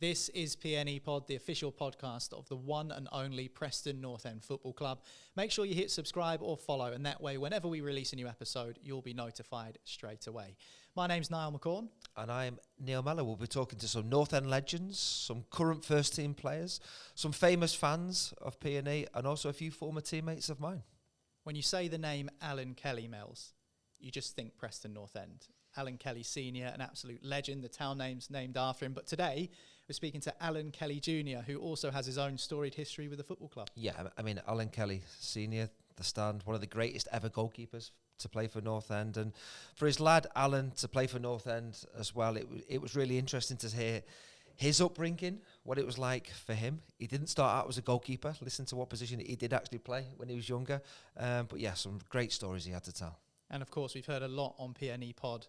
This is PNE Pod, the official podcast of the one and only Preston North End Football Club. Make sure you hit subscribe or follow, and that way, whenever we release a new episode, you'll be notified straight away. My name's Niall McCorn. And I'm Neil Mellor. We'll be talking to some North End legends, some current first team players, some famous fans of PNE, and also a few former teammates of mine. When you say the name Alan Kelly, Mells, you just think Preston North End. Alan Kelly Sr., an absolute legend. The town name's named after him. But today, we're speaking to Alan Kelly Jr., who also has his own storied history with the football club. Yeah, I mean, Alan Kelly Sr., the stand, one of the greatest ever goalkeepers to play for North End. And for his lad, Alan, to play for North End as well, it was really interesting to hear his upbringing, what it was like for him. He didn't start out as a goalkeeper. Listen to what position he did actually play when he was younger. But yeah, some great stories he had to tell. And of course, we've heard a lot on PNE Pod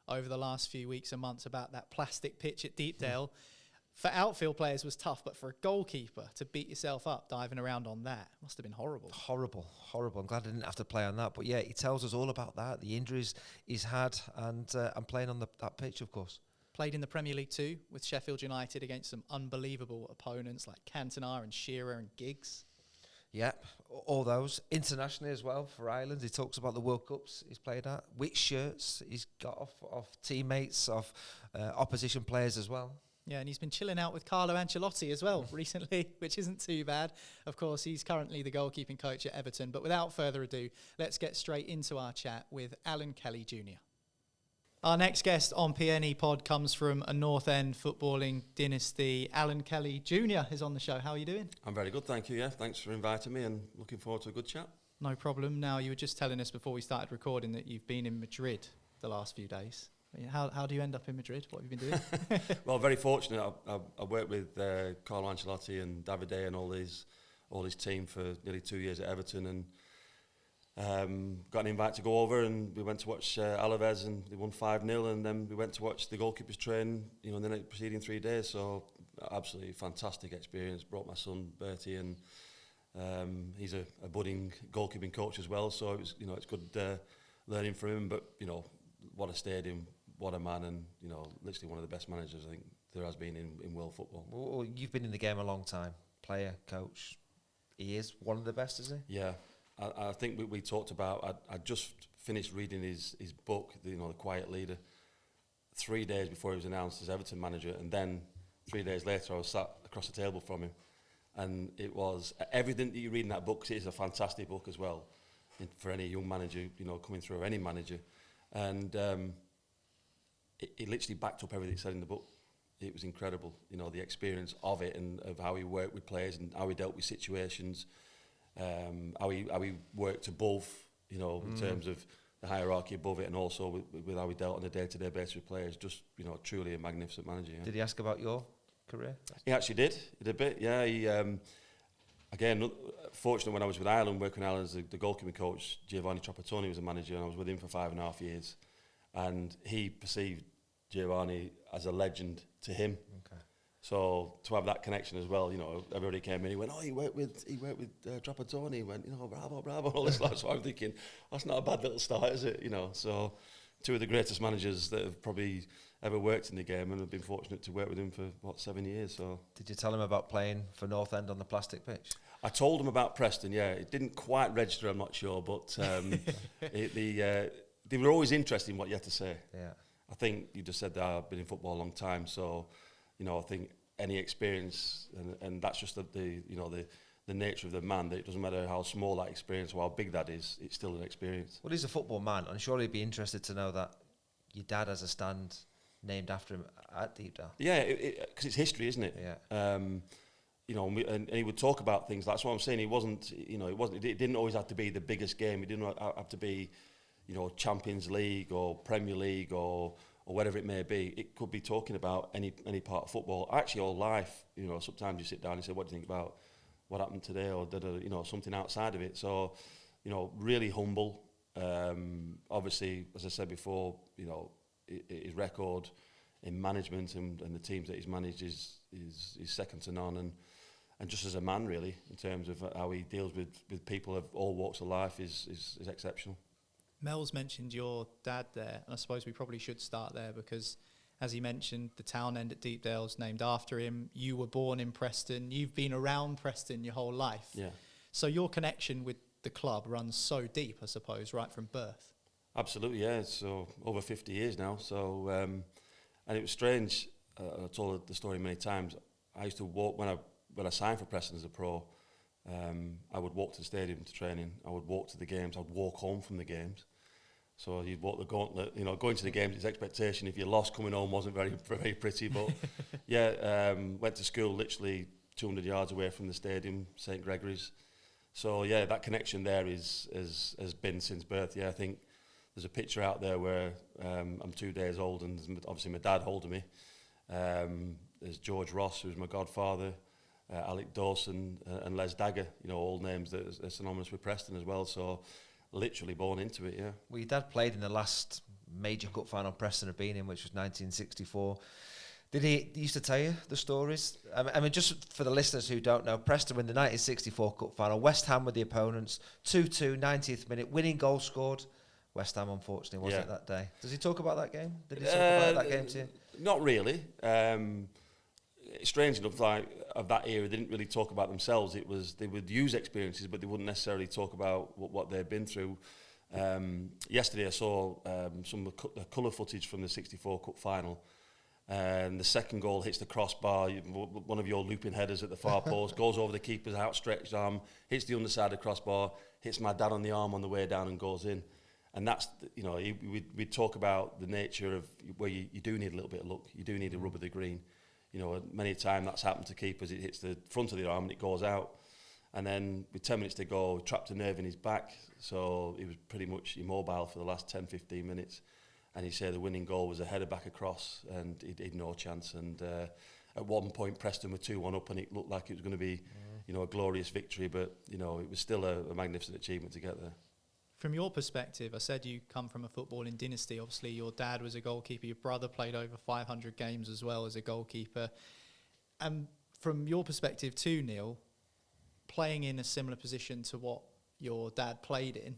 over the last few weeks and months about that plastic pitch at Deepdale. For outfield players was tough, but for a goalkeeper to beat yourself up diving around on that must have been horrible. Horrible. I'm glad I didn't have to play on that. But yeah, he tells us all about that, the injuries he's had, and playing on that pitch, of course. Played in the Premier League too, with Sheffield United against some unbelievable opponents like Cantona and Shearer and Giggs. Yep, all those. Internationally as well for Ireland. He talks about the World Cups he's played at, which shirts he's got off teammates, off opposition players as well. Yeah, and he's been chilling out with Carlo Ancelotti as well recently, which isn't too bad. Of course, he's currently the goalkeeping coach at Everton. But without further ado, let's get straight into our chat with Alan Kelly Jr. Our next guest on PNE Pod comes from a North End footballing dynasty. Alan Kelly Jr. is on the show. How are you doing? I'm very good, thank you. Yeah, thanks for inviting me and looking forward to a good chat. No problem. Now, you were just telling us before we started recording that you've been in Madrid the last few days. How do you end up in Madrid? What have you been doing? Well, very fortunate. I worked with Carlo Ancelotti and Davide and all his team for nearly 2 years at Everton, and got an invite to go over, and we went to watch Alaves, and they won 5-0, and then we went to watch the goalkeepers train, in the next preceding 3 days. So absolutely fantastic experience. Brought my son Bertie, and he's a budding goalkeeping coach as well. So it was, it's good learning from him. But what a stadium, what a man, and literally one of the best managers I think there has been in world football. Well, you've been in the game a long time, player, coach. He is one of the best, is he? Yeah. I think we talked about, I just finished reading his book, The Quiet Leader, 3 days before he was announced as Everton manager, and then 3 days later I was sat across the table from him, and it was everything that you read in that book, 'cause it is a fantastic book as well, for any young manager, coming through, or any manager, and it literally backed up everything he said in the book. It was incredible, the experience of it, and of how he worked with players and how he dealt with situations. How he worked above, in terms of the hierarchy above it, and also with how he dealt on a day-to-day basis with players. Just, truly a magnificent manager. Yeah. Did he ask about your career? He actually did. He did a bit, yeah. He, again, fortunate when I was with Ireland, working in Ireland as the goalkeeping coach, Giovanni Trapattoni was a manager, and I was with him for 5.5 years. And he perceived Giovanni as a legend to him. Okay. So to have that connection as well, everybody came in. He went, "Oh, he worked with Trapattoni." He went, bravo, all this stuff. So I'm thinking, that's not a bad little start, is it? So two of the greatest managers that have probably ever worked in the game, and I've been fortunate to work with him for 7 years. So did you tell him about playing for North End on the plastic pitch? I told him about Preston. Yeah, it didn't quite register. I'm not sure, but they were always interested in what you had to say. Yeah, I think you just said that I've been in football a long time, so. I think any experience, and that's just the nature of the man, that it doesn't matter how small that experience or how big that is, it's still an experience. Well, he's a football man, and surely he'd be interested to know that your dad has a stand named after him at Deepdale. Yeah, because it's history, isn't it? Yeah. And he would talk about things. That's what I'm saying. It didn't always have to be the biggest game. It didn't have to be, Champions League or Premier League or whatever it may be. It could be talking about any part of football, actually all life. Sometimes you sit down and say, "What do you think about what happened today?" or something outside of it. So, really humble. Obviously, as I said before, his record in management and the teams that he's managed is second to none, and just as a man, really, in terms of how he deals with people of all walks of life is exceptional. Mel's mentioned your dad there, and I suppose we probably should start there, because As he mentioned, the town end at Deepdale's named after him. You were born in Preston. You've been around Preston your whole life. Yeah. So your connection with the club runs so deep, I suppose, right from birth. Absolutely, yeah. So over 50 years now. So, and it was strange. I told the story many times. I used to walk when I signed for Preston as a pro. I would walk to the stadium to training. I would walk to the games. I would walk home from the games. So you'd walk the gauntlet. You know, going to the games, it's expectation. If you lost, coming home wasn't very pretty. But yeah, went to school literally 200 yards away from the stadium, St Gregory's. So yeah, that connection there has been since birth. Yeah, I think there's a picture out there where I'm 2 days old, and obviously my dad holding me. There's George Ross, who's my godfather, Alec Dawson, and Les Dagger. You know, all names that are synonymous with Preston as well. So literally born into it. Yeah. Well, your dad played in the last major cup final Preston had been in, which was 1964. Did he used to tell you the stories? I mean, just for the listeners who don't know, Preston win the 1964 cup final. West Ham were the opponents. 2-2, 90th minute, winning goal scored. West Ham, unfortunately, wasn't it that day? Does he talk about that game? Did he talk about that game to you? Not really. Strange enough, like of that era, they didn't really talk about themselves. It was they would use experiences, but they wouldn't necessarily talk about what they'd been through. Yesterday, I saw some of the colour footage from the '64 Cup final, and the second goal hits the crossbar. One of your looping headers at the far post goes over the keeper's outstretched arm, hits the underside of the crossbar, hits my dad on the arm on the way down, and goes in. And that's, you know, we'd talk about the nature of where you do need a little bit of luck. You do need a rub of the green. You know, many a time that's happened to keepers. It hits the front of the arm and it goes out. And then with 10 minutes to go, trapped a nerve in his back. So he was pretty much immobile for the last 10, 15 minutes. And he said the winning goal was a header back across and he'd no chance. And at one point, Preston were 2-1 up and it looked like it was going to be, you know, a glorious victory. But, you know, it was still a magnificent achievement to get there. From your perspective, I said you come from a footballing dynasty. Obviously, your dad was a goalkeeper. Your brother played over 500 games as well as a goalkeeper. And from your perspective too, Neil, playing in a similar position to what your dad played in,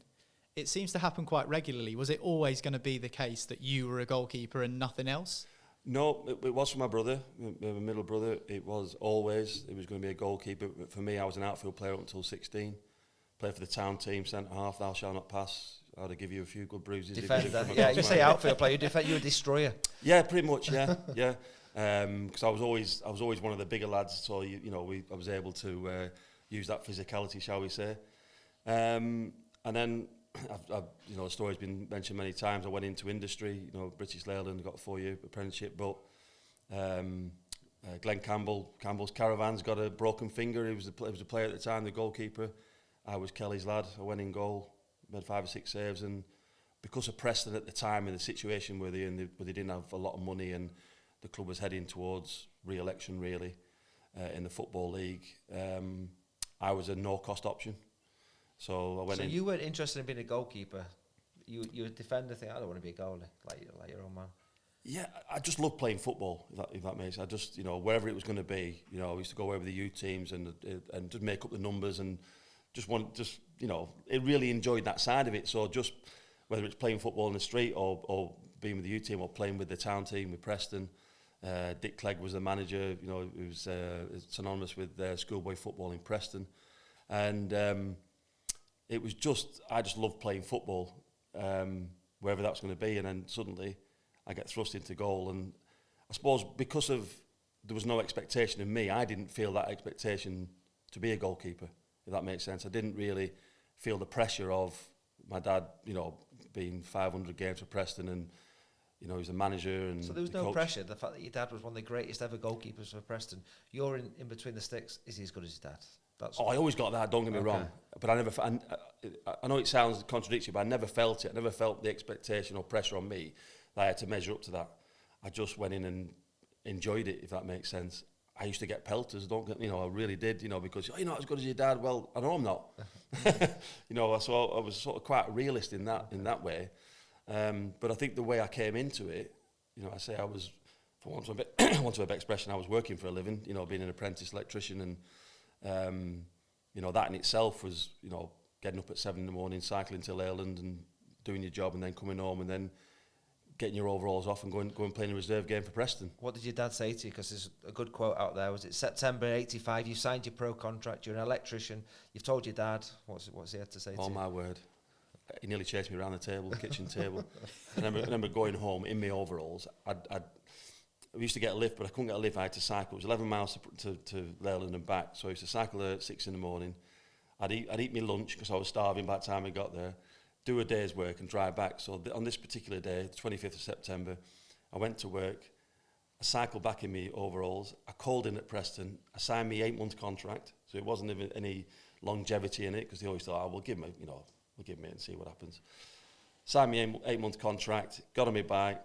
it seems to happen quite regularly. Was it always going to be the case that you were a goalkeeper and nothing else? No, it was for my brother, my middle brother. It was going to be a goalkeeper. But for me, I was an outfield player up until 16. Play for the town team, centre half, thou shalt not pass. I'd give you a few good bruises. Defender, yeah. You say outfield player, you're a destroyer. Yeah, pretty much. Yeah, yeah. Because I was always one of the bigger lads, so I was able to use that physicality, shall we say? And then, the story's been mentioned many times. I went into industry, British Leyland, got a 4-year apprenticeship, but Glenn Campbell's Caravans got a broken finger. He was a player at the time, the goalkeeper. I was Kelly's lad. I went in goal, made 5 or 6 saves, and because of Preston at the time and the situation where they didn't have a lot of money and the club was heading towards re-election really in the Football League, I was a no-cost option. So I went in. So you weren't interested in being a goalkeeper? You a defender thing? I don't want to be a goalie, like your own man. Yeah, I just love playing football, if that makes sense. I just, wherever it was going to be, I used to go away with the youth teams and just make up the numbers and it really enjoyed that side of it. So just whether it's playing football in the street or being with the youth team or playing with the town team with Preston, Dick Clegg was the manager. He was synonymous with schoolboy football in Preston, and it was I just loved playing football, wherever that's going to be. And then suddenly I get thrust into goal, and I suppose because there was no expectation of me, I didn't feel that expectation to be a goalkeeper. If that makes sense. I didn't really feel the pressure of my dad, being 500 games for Preston and, he was a manager and so there was no pressure, the fact that your dad was one of the greatest ever goalkeepers for Preston. You're in between the sticks. Is he as good as his dad? I always got that, don't get me wrong. But I know it sounds contradictory, but I never felt it. I never felt the expectation or pressure on me that I had to measure up to that. I just went in and enjoyed it, if that makes sense. I used to get pelters, I really did, because you're not as good as your dad. Well, I know I'm not. So I was sort of quite a realist in that way. But I think the way I came into it, I say I was, for want of a better expression, I was working for a living, being an apprentice electrician, and that in itself was, getting up at 7 in the morning, cycling to Leyland and doing your job, and then coming home and then getting your overalls off and going playing a reserve game for Preston. What did your dad say to you? Because there's a good quote out there. Was it September '85? You signed your pro contract. You're an electrician. You've told your dad. What's he had to say to you? Oh my word. He nearly chased me around the table, the kitchen table. I remember going home in my overalls. I used to get a lift, but I couldn't get a lift. I had to cycle. It was 11 miles to Leyland and back. So I used to cycle there at 6 in the morning. I'd eat my lunch because I was starving by the time I got there, do a day's work and drive back. So on this particular day, the 25th of September, I went to work. I cycled back in my overalls. I called in at Preston. I signed my 8-month contract. So it wasn't even any longevity in it because they always thought, we'll give me it and see what happens. Signed my 8-month contract, got on my bike,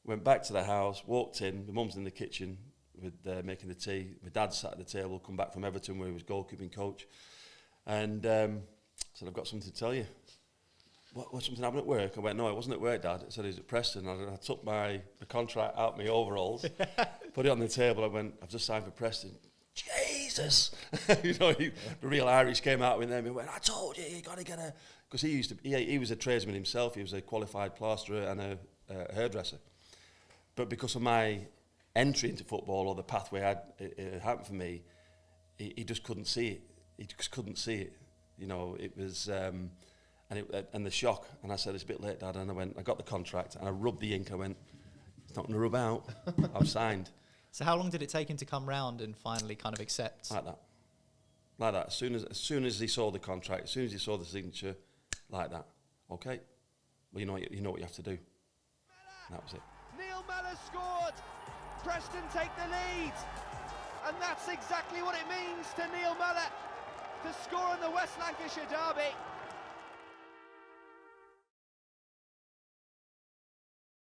went back to the house, walked in. My mum's in the kitchen with making the tea. My dad sat at the table, come back from Everton where he was goalkeeping coach. And said, I've got something to tell you. What something happened at work? I went, no, it wasn't at work, Dad. I said, it was at Preston. I took the contract out of my overalls, put it on the table. I went, I've just signed for Preston. Jesus! The real Irish came out with them. He went, I told you got to get a... Because he was a tradesman himself. He was a qualified plasterer and a hairdresser. But because of my entry into football or the pathway it happened for me, he just couldn't see it. He just couldn't see it. It was... and the shock. And I said, it's a bit late, Dad. And I got the contract and I rubbed the ink. I went, it's not going to rub out. I've signed. So how long did it take him to come round and finally kind of accept? Like that. As soon as he saw the contract, as soon as he saw the signature, like that. Okay. Well, you know what you have to do. And that was it. Neil Mellor scored. Preston take the lead. And that's exactly what it means to Neil Mellor to score in the West Lancashire derby.